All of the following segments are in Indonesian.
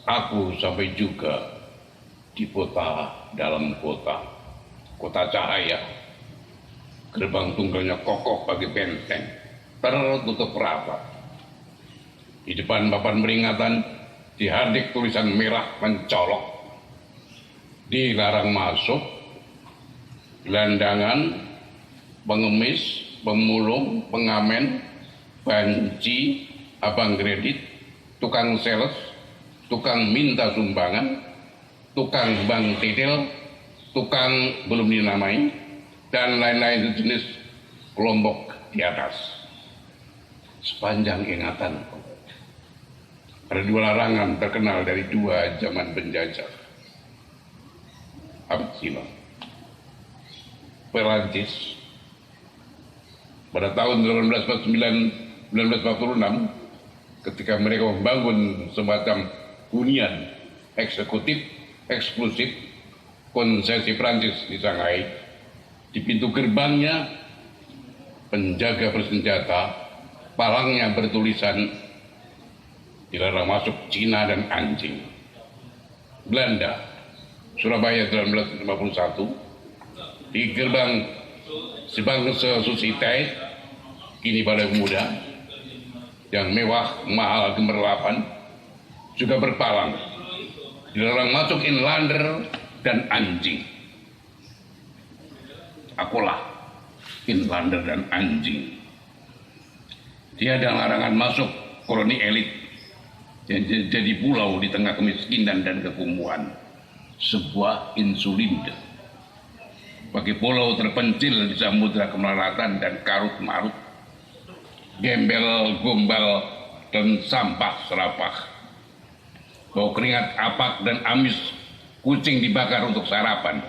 Aku sampai juga di kota dalam kota, kota cahaya. Gerbang tunggalnya kokoh bagi benteng, tertutup rapat. Di depan papan peringatan dihardik tulisan merah mencolok. Dilarang masuk, gelandangan, pengemis, pemulung, pengamen, banci, abang kredit, tukang sales, tukang minta sumbangan, tukang bank titil, tukang belum dinamai, dan lain-lain jenis kelompok di atas. Sepanjang ingatanku, ada dua larangan terkenal dari dua zaman penjajah. Abad silam. Perancis pada tahun 1946 ketika mereka membangun semacam hunian eksekutif eksklusif konsesi Prancis di Shanghai, di pintu gerbangnya penjaga bersenjata, palangnya bertulisan dilarang masuk Cina dan anjing. Belanda, Surabaya 1951, di gerbang Sebangsa Society, kini Balai Muda, yang mewah, mahal, gemerlapan, juga berpalang. Dilarang masuk inlander dan anjing. Akulah inlander dan anjing. Tiada larangan masuk koloni elit yang jadi pulau di tengah kemiskinan dan kekumuhan. Sebuah insulin bagi pulau terpencil di samudera kemelaratan dan karut-marut, gembel, gombal, dan sampah serapah. Bau keringat apak dan amis kucing dibakar untuk sarapan.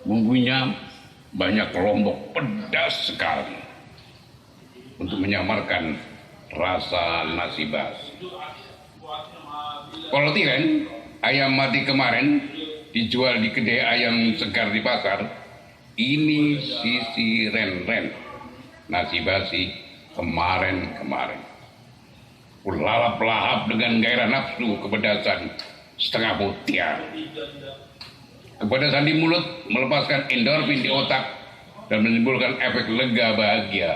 Bumbunya banyak kelompok pedas sekali untuk menyamarkan rasa nasi basi. Kalau tiren, ayam mati kemarin dijual di kedai ayam segar di pasar. Ini sisi ren-ren, nasi basi kemarin-kemarin. Lalap-lahap dengan gairah nafsu kepedasan setengah mutiara. Kepedasan di mulut melepaskan endorfin di otak dan menimbulkan efek lega bahagia.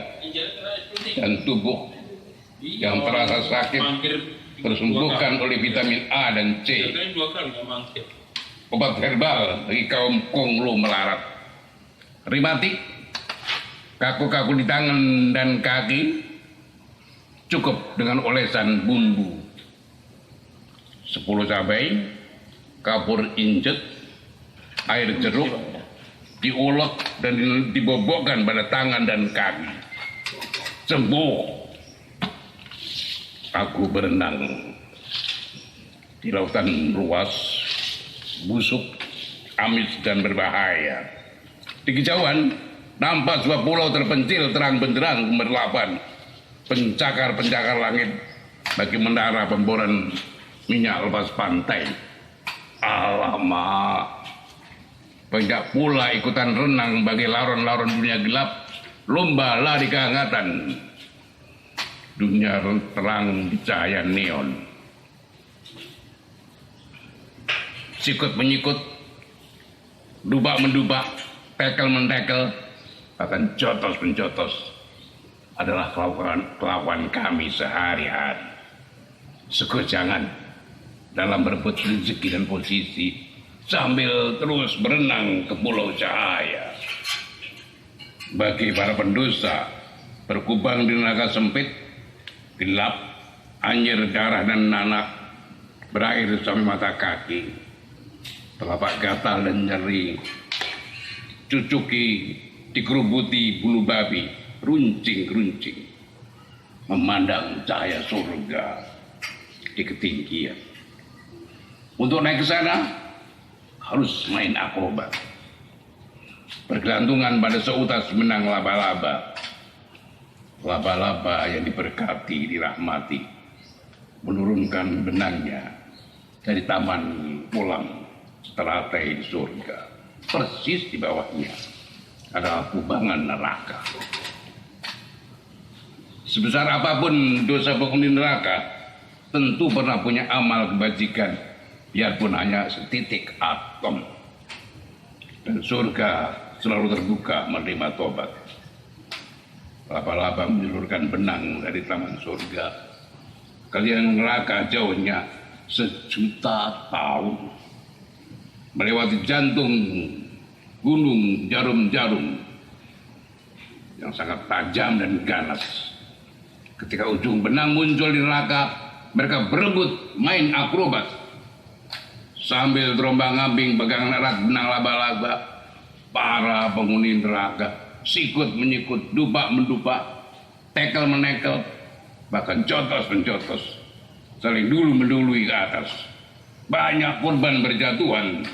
Dan tubuh yang terasa sakit tersembuhkan oleh vitamin A dan C. Obat herbal bagi kaum konglo melarat. Rematik, kaku-kaku di tangan dan kaki, cukup dengan olesan bumbu 10 cabai, kapur injet, air jeruk, diulek dan dibobokkan pada tangan dan kaki. Sembuh. Aku berenang di lautan luas, busuk, amis dan berbahaya. Di kejauhan nampak sebuah pulau terpencil terang benderang gemerlapan, pencakar-pencakar langit bagi menara pemboran minyak lepas pantai. Alamak, banyak pula ikutan renang bagi laron-laron dunia gelap, lomba lari kehangatan, dunia terang di cahaya neon. Sikut menyikut, dubak mendubak, tekel mentekel, bahkan jotos menjotos adalah kelakuan kami sehari-hari. Sekejangan dalam berebut rezeki dan posisi sambil terus berenang ke pulau cahaya. Bagi para pendosa berkubang di neraka sempit, gelap, anjir darah dan nanak, berair sampai mata kaki, telapak gatal dan nyeri, cucuki dikerubuti bulu babi, runcing-runcing, memandang cahaya surga di ketinggian. Untuk naik ke sana harus main akrobat, bergelantungan pada seutas benang laba-laba. Laba-laba yang diberkati, dirahmati, menurunkan benangnya dari taman pulang teratai di surga. Persis di bawahnya adalah kubangan neraka. Sebesar apapun dosa penghuni neraka, tentu pernah punya amal kebajikan biarpun hanya setitik atom. Dan surga selalu terbuka menerima tobat. Laba-laba menjulurkan benang dari taman surga. Kalian neraka jauhnya 1.000.000 tahun. Melewati jantung gunung jarum-jarum yang sangat tajam dan ganas. Ketika ujung benang muncul di neraka, mereka berebut main akrobat. Sambil terombang-ambing pegang erat benang laba-laba, para penghuni neraka sikut menyikut, dupak mendupak, tekel menekel, bahkan cotos mencotos, saling dulu mendului ke atas. Banyak korban berjatuhan,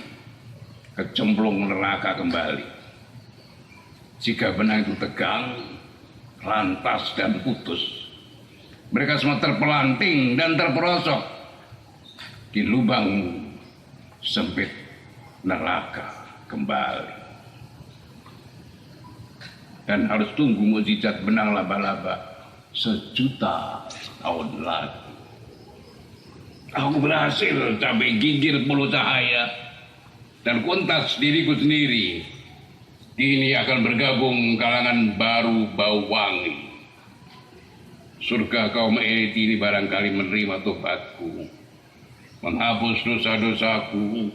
kecemplung neraka kembali. Jika benang itu tegang, lantas dan putus, mereka semua terpelanting dan terperosok di lubang sempit neraka kembali. Dan harus tunggu mukjizat benang laba-laba 1.000.000 tahun lagi. Aku berhasil capai gigir puluh cahaya dan kuntas diriku sendiri. Kini akan bergabung kalangan baru bau wangi. Surga kaum elit ini barangkali menerima tobatku, menghapus dosa-dosaku,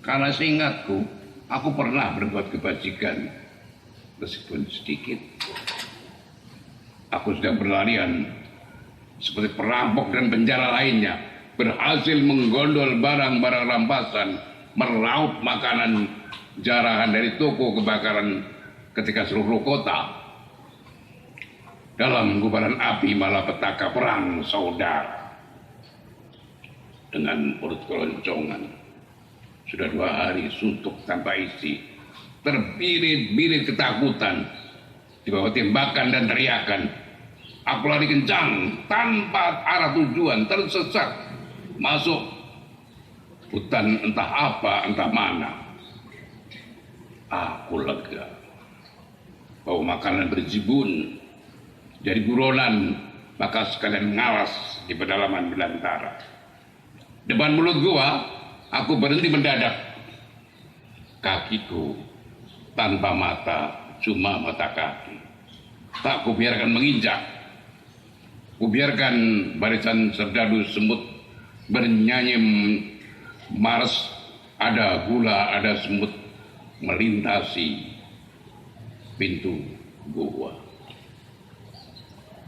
karena seingatku aku pernah berbuat kebajikan meskipun sedikit. Aku sudah berlarian seperti perampok dan penjara lainnya, berhasil menggondol barang-barang rampasan, meraup makanan jarahan dari toko kebakaran ketika seluruh kota dalam gubaran api malapetaka perang saudara. Dengan perut keloncongan, sudah 2 hari suntuk tanpa isi, terbirit-birit ketakutan di bawah tembakan dan teriakan. Aku lari kencang tanpa arah tujuan, tersesat masuk hutan entah apa entah mana. Aku lega, bau makanan berjibun dari buronan, maka sekalian ngalas di pedalaman belantara. Depan mulut gua, aku berhenti mendadak. Kakiku tanpa mata, cuma mata kaki. Tak kubiarkan menginjak. Kubiarkan barisan serdadu semut bernyanyi mars. Ada gula, ada semut melintasi pintu gua.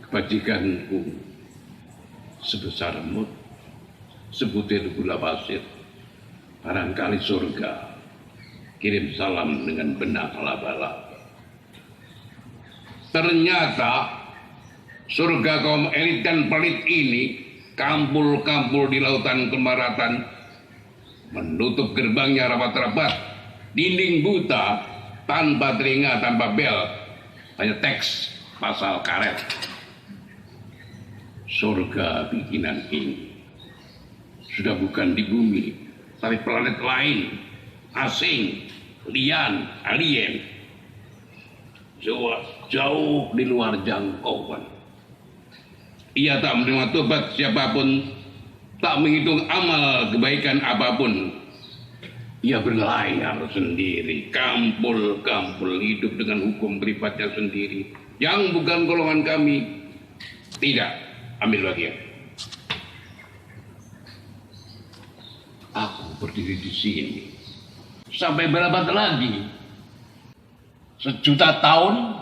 Kebajikanku sebesar mut, sebutir gula pasir. Barangkali surga kirim salam dengan benang laba-laba. Ternyata surga kaum elit dan pelit ini kampul-kampul di lautan kemaratan, menutup gerbangnya rapat-rapat, dinding buta, tanpa telinga, tanpa bel, hanya teks pasal karet. Surga bikinan ini sudah bukan di bumi, tapi planet lain, asing, lian, alien, jauh di luar jangkauan. Ia tak menerima tobat siapapun, tak menghitung amal kebaikan apapun. Ia berlayar sendiri, kampul-kampul, hidup dengan hukum privatnya sendiri. Yang bukan golongan kami, tidak ambil bagian. Aku berdiri di sini sampai berapa lagi? 1.000.000 tahun